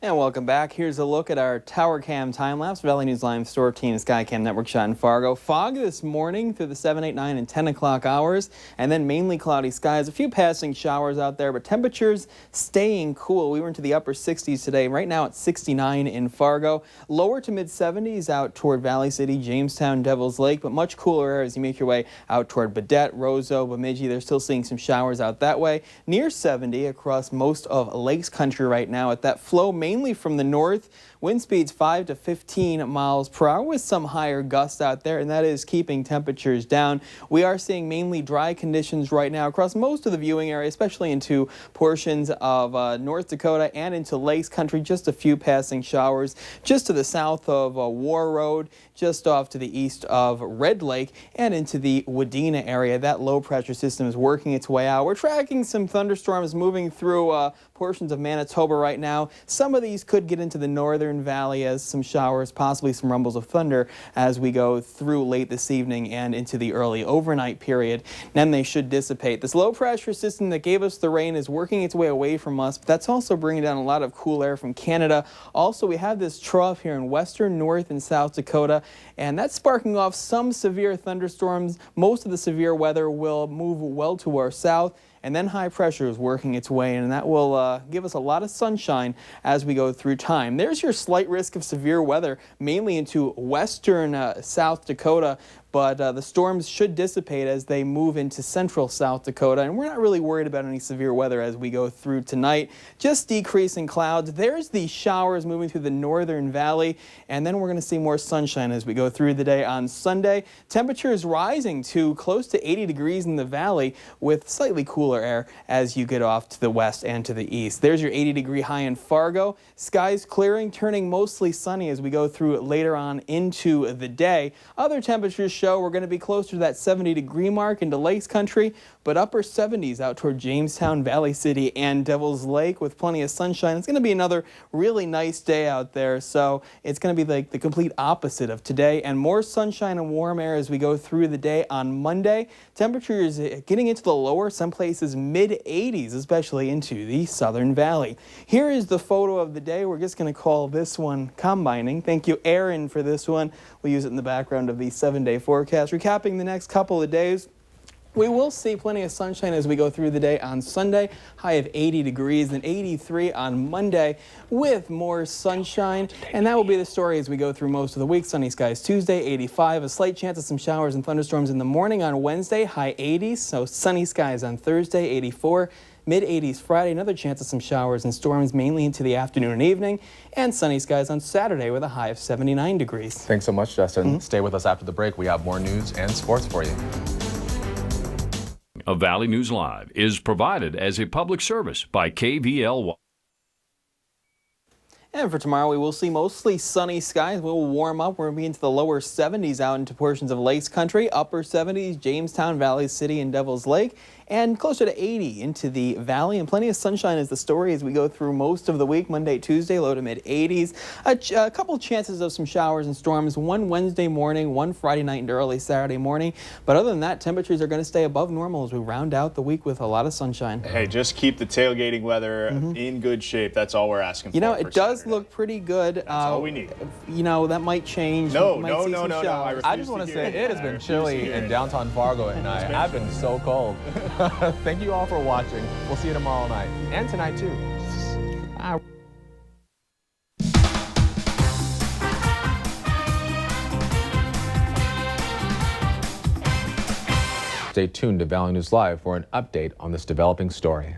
And welcome back. Here's a look at our Tower Cam time-lapse. Valley News Live Storm Team Skycam Network shot in Fargo. Fog this morning through the 7, 8, 9, and 10 o'clock hours, and then mainly cloudy skies. A few passing showers out there, but temperatures staying cool. We were into the upper 60s today. Right now it's 69 in Fargo. Lower to mid-70s out toward Valley City, Jamestown, Devils Lake, but much cooler air as you make your way out toward Baudette, Roseau, Bemidji. They're still seeing some showers out that way. Near 70 across most of Lakes Country right now at that flow, mainly from the north. Wind speeds 5 to 15 miles per hour with some higher gusts out there, and that is keeping temperatures down. We are seeing mainly dry conditions right now across most of the viewing area, especially into portions of North Dakota and into Lakes Country. Just a few passing showers just to the south of War Road, just off to the east of Red Lake, and into the Wadena area. That low pressure system is working its way out. We're tracking some thunderstorms moving through portions of Manitoba right now. Some of these could get into the northern valley as some showers, possibly some rumbles of thunder as we go through late this evening and into the early overnight period. Then they should dissipate. This low pressure system that gave us the rain is working its way away from us, but that's also bringing down a lot of cool air from Canada. Also, we have this trough here in western, north, and South Dakota, and that's sparking off some severe thunderstorms. Most of the severe weather will move well to our south, and then high pressure is working its way in, and that will give us a lot of sunshine as we go through time. There's your slight risk of severe weather, mainly into western South Dakota, but the storms should dissipate as they move into central South Dakota, and we're not really worried about any severe weather as we go through tonight. Just decreasing clouds. There's the showers moving through the northern valley, and then we're going to see more sunshine as we go through the day on Sunday. Temperatures rising to close to 80 degrees in the valley with slightly cooler air as you get off to the west and to the east. There's your 80-degree high in Fargo. Skies clearing, turning mostly sunny as we go through later on into the day. Other temperatures show we're going to be closer to that 70-degree mark into Lakes Country, but upper 70s out toward Jamestown, Valley City, and Devils Lake with plenty of sunshine. It's going to be another really nice day out there, so it's going to be like the complete opposite of today, and more sunshine and warm air as we go through the day on Monday. Temperatures getting into the lower, some places mid-80s, especially into the Southern Valley. Here is the photo of the day. We're just going to call this one combining. Thank you, Aaron, for this one. We'll use it in the background of the 7-day forecast. Recapping the next couple of days, we will see plenty of sunshine as we go through the day on Sunday, high of 80 degrees and 83 on Monday with more sunshine. And that will be the story as we go through most of the week. Sunny skies Tuesday, 85. A slight chance of some showers and thunderstorms in the morning on Wednesday, high 80s. So sunny skies on Thursday, 84. Mid-80s Friday, another chance of some showers and storms mainly into the afternoon and evening, and sunny skies on Saturday with a high of 79 degrees. Thanks so much, Justin. Stay with us after the break. We have more news and sports for you. Valley News Live is provided as a public service by KVLY. And for tomorrow, we will see mostly sunny skies. We will warm up. We're going to be into the lower 70s out into portions of Lakes Country, upper 70s, Jamestown, Valley City, and Devils Lake, and closer to 80 into the valley, and plenty of sunshine is the story as we go through most of the week. Monday, Tuesday, low to mid 80s. A couple chances of some showers and storms, one Wednesday morning, one Friday night and early Saturday morning. But other than that, temperatures are going to stay above normal as we round out the week with a lot of sunshine. Hey, just keep the tailgating weather in good shape. That's all we're asking for. You know, it does Saturday. look pretty good. That's all we need. You know, that might change. No. I just want to say it has been chilly in downtown Fargo at night. I've been so cold. Thank you all for watching. We'll see you tomorrow night and tonight too. Stay tuned to Valley News Live for an update on this developing story.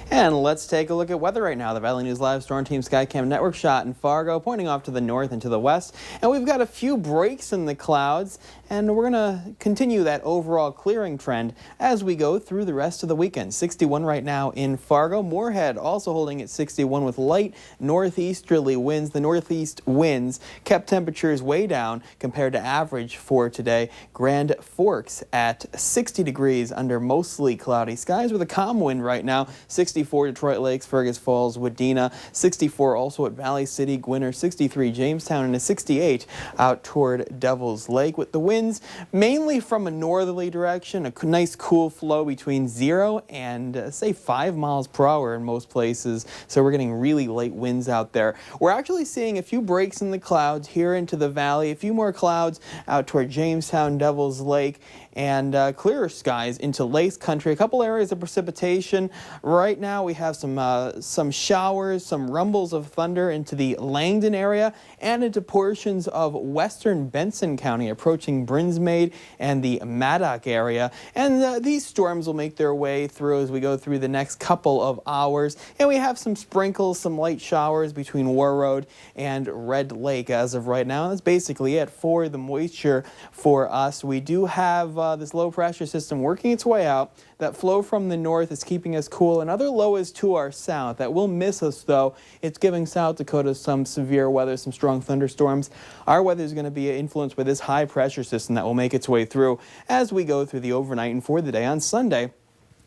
And let's take a look at weather right now. The Valley News Live Storm Team Skycam Network shot in Fargo, pointing off to the north and to the west. And we've got a few breaks in the clouds, and we're going to continue that overall clearing trend as we go through the rest of the weekend. 61 right now in Fargo. Moorhead also holding at 61 with light northeasterly winds. The northeast winds kept temperatures way down compared to average for today. Grand Forks at 60 degrees under mostly cloudy skies with a calm wind right now. 64 Detroit Lakes, Fergus Falls, Wadena, 64 also at Valley City, Gwinner, 63 Jamestown, and a 68 out toward Devil's Lake, with the winds mainly from a northerly direction, a nice cool flow between 0 and say 5 miles per hour in most places, so we're getting really light winds out there. We're actually seeing a few breaks in the clouds here into the valley, a few more clouds out toward Jamestown, Devil's Lake, and clearer skies into Lakes Country. A couple areas of precipitation. Right now we have some showers, some rumbles of thunder into the Langdon area and into portions of western Benson County approaching Brinsmaid and the Maddock area. And these storms will make their way through as we go through the next couple of hours. And we have some sprinkles, some light showers between War Road and Red Lake as of right now. And that's basically it for the moisture for us. We do have this low pressure system working its way out. That flow from the north is keeping us cool. Another low is to our south. That will miss us, though. It's giving South Dakota some severe weather, some strong thunderstorms. Our weather is going to be influenced by this high pressure system that will make its way through as we go through the overnight and for the day on Sunday.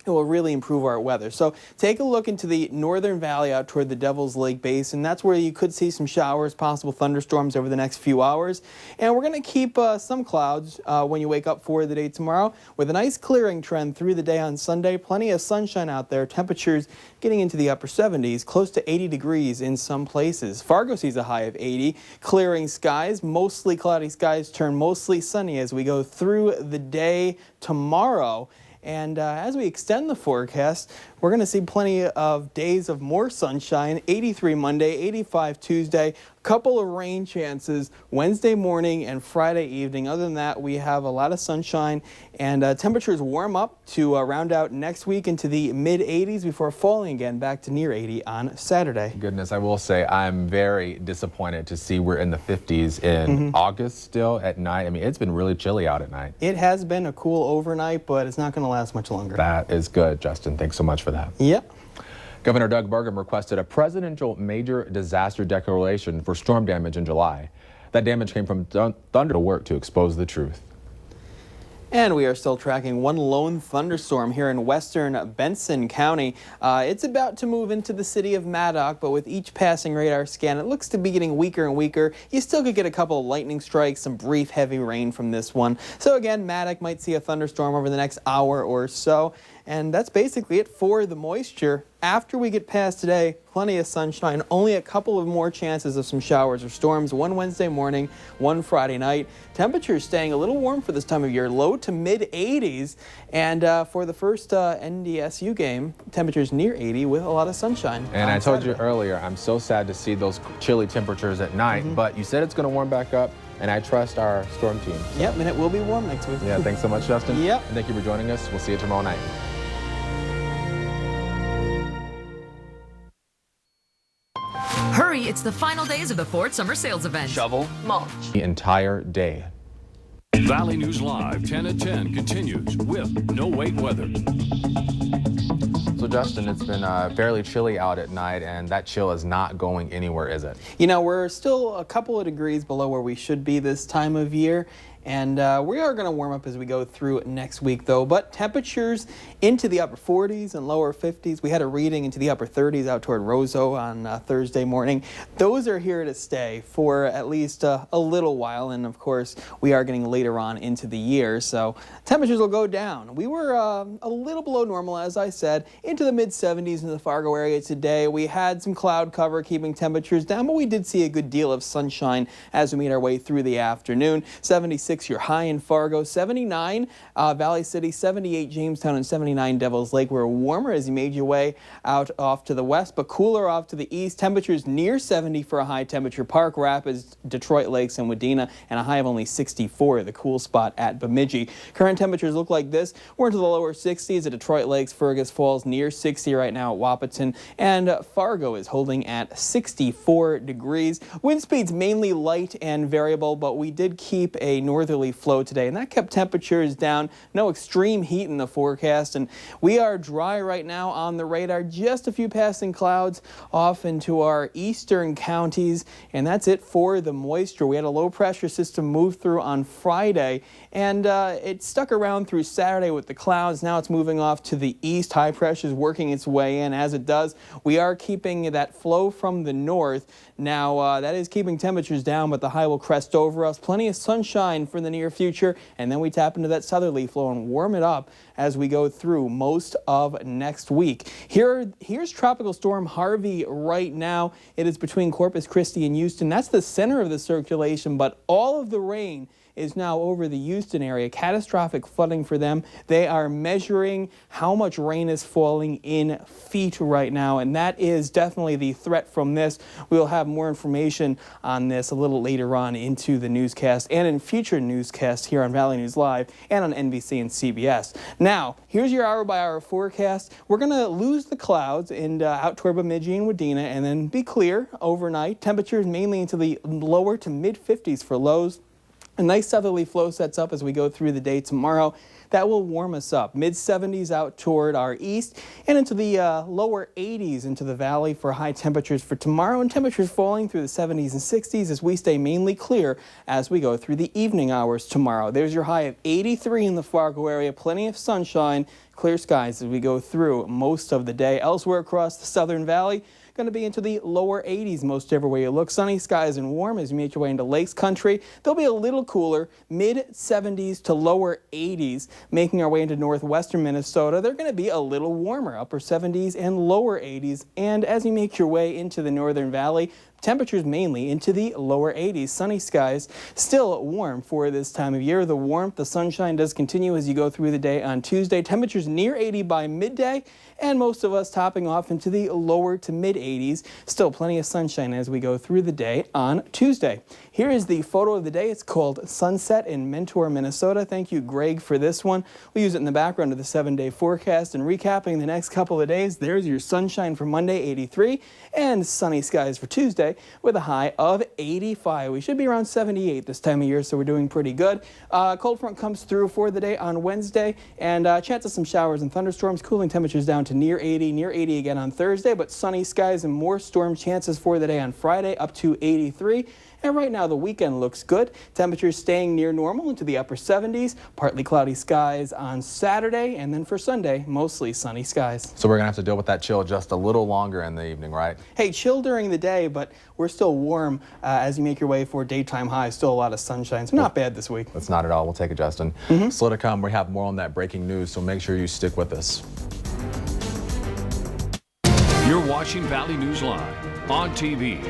It will really improve our weather. So take a look into the northern valley out toward the Devil's Lake Basin. That's where you could see some showers, possible thunderstorms over the next few hours. And we're going to keep some clouds when you wake up for the day tomorrow with a nice clearing trend through the day on Sunday. Plenty of sunshine out there. Temperatures getting into the upper 70s, close to 80 degrees in some places. Fargo sees a high of 80. Clearing skies, mostly cloudy skies turn mostly sunny as we go through the day tomorrow. And as we extend the forecast, we're going to see plenty of days of more sunshine. 83 Monday, 85 Tuesday, couple of rain chances Wednesday morning and Friday evening. Other than that, we have a lot of sunshine, and temperatures warm up to round out next week into the mid 80s before falling again back to near 80 on Saturday. Goodness, I will say I'm very disappointed to see we're in the 50s in August still at night. I mean, it's been really chilly out at night. It has been a cool overnight, but it's not going to last much longer. That is good, Justin. Thanks so much for that. Yep. Governor Doug Burgum requested a presidential major disaster declaration for storm damage in July. That damage came from thunder to work to expose the truth. And we are still tracking one lone thunderstorm here in western Benson County. It's about to move into the city of Maddock, but with each passing radar scan, it looks to be getting weaker and weaker. You still could get a couple of lightning strikes, some brief heavy rain from this one. So again, Maddock might see a thunderstorm over the next hour or so. And that's basically it for the moisture. After we get past today, plenty of sunshine, only a couple of more chances of some showers or storms, one Wednesday morning, one Friday night. Temperatures staying a little warm for this time of year, low to mid 80s. And for the first NDSU game, temperatures near 80 with a lot of sunshine. And I told you earlier, I'm so sad to see those chilly temperatures at night, but you said it's going to warm back up. And I trust our storm team. So. Yep, and it will be warm next week. Yeah, thanks so much, Justin. Yep. And thank you for joining us. We'll see you tomorrow night. Hurry, it's the final days of the Ford Summer Sales Event. Shovel. Mulch. The entire day. Valley News Live 10 at 10 continues with no wait weather. So Justin, it's been fairly chilly out at night, and that chill is not going anywhere, is it? You know, we're still a couple of degrees below where we should be this time of year, And we are going to warm up as we go through next week, though. But temperatures into the upper 40s and lower 50s. We had a reading into the upper 30s out toward Roseau on Thursday morning. Those are here to stay for at least a little while. And, of course, we are getting later on into the year, so temperatures will go down. We were a little below normal, as I said, into the mid-70s in the Fargo area today. We had some cloud cover keeping temperatures down, but we did see a good deal of sunshine as we made our way through the afternoon. 76 your high in Fargo, 79 Valley City, 78 Jamestown, and 79 Devil's Lake. We're warmer as you made your way out off to the west, but cooler off to the east. Temperatures near 70 for a high temperature. Park Rapids, Detroit Lakes, and Wadena, and a high of only 64, the cool spot at Bemidji. Current temperatures look like this. We're into the lower 60s at Detroit Lakes, Fergus Falls, near 60 right now at Wahpeton, and Fargo is holding at 64 degrees. Wind speeds mainly light and variable, but we did keep a northerly flow today, and that kept temperatures down. No extreme heat in the forecast, and we are dry right now on the radar. Just a few passing clouds off into our eastern counties, and that's it for the moisture. We had a low pressure system move through on Friday, and it stuck around through Saturday with the clouds. Now it's moving off to the east. High pressure is working its way in. As it does, we are keeping that flow from the north. Now that is keeping temperatures down, but the high will crest over us. Plenty of sunshine for the near future, and then we tap into that southerly flow and warm it up as we go through most of next week. Here's Tropical Storm Harvey right now. It is between Corpus Christi and Houston. That's the center of the circulation, but all of the rain is now over the Houston area. Catastrophic flooding for them. They are measuring how much rain is falling in feet right now, and that is definitely the threat from this. We'll have more information on this a little later on into the newscast and in future newscasts here on Valley News Live and on NBC and CBS. Now, here's your hour-by-hour forecast. We're going to lose the clouds and out toward Bemidji and Wadena, and then be clear overnight. Temperatures mainly into the lower to mid-50s for lows. A nice southerly flow sets up as we go through the day tomorrow. That will warm us up. Mid-70s out toward our east and into the lower 80s into the valley for high temperatures for tomorrow, and temperatures falling through the 70s and 60s as we stay mainly clear as we go through the evening hours tomorrow. There's your high of 83 in the Fargo area. Plenty of sunshine, clear skies as we go through most of the day. Elsewhere across the Southern Valley, going to be into the lower 80s most everywhere you look. Sunny skies and warm as you make your way into Lakes Country. They'll be a little cooler, mid-70s to lower 80s. Making our way into northwestern Minnesota, they're going to be a little warmer, upper 70s and lower 80s. And as you make your way into the Northern Valley, temperatures mainly into the lower 80s. Sunny skies, still warm for this time of year. The warmth, the sunshine does continue as you go through the day on Tuesday. Temperatures near 80 by midday, and most of us topping off into the lower to mid 80s. Still plenty of sunshine as we go through the day on Tuesday. Here is the photo of the day. It's called Sunset in Mentor, Minnesota. Thank you, Greg, for this one. We use it in the background of the 7-day forecast. And recapping the next couple of days, there's your sunshine for Monday, 83, and sunny skies for Tuesday with a high of 85. We should be around 78 this time of year, so we're doing pretty good. Cold front comes through for the day on Wednesday, and chance of some showers and thunderstorms, cooling temperatures down to near 80 again on Thursday, but sunny skies and more storm chances for the day on Friday, up to 83. And right now the weekend looks good. Temperatures staying near normal into the upper 70s, partly cloudy skies on Saturday, and then for Sunday, mostly sunny skies. So we're going to have to deal with that chill just a little longer in the evening, right? Hey, chill during the day, but we're still warm as you make your way for daytime highs. Still a lot of sunshine, so not bad this week. That's not at all. We'll take it, Justin. Still to come, we have more on that breaking news, so make sure you stick with us. You're watching Valley News Live on TV,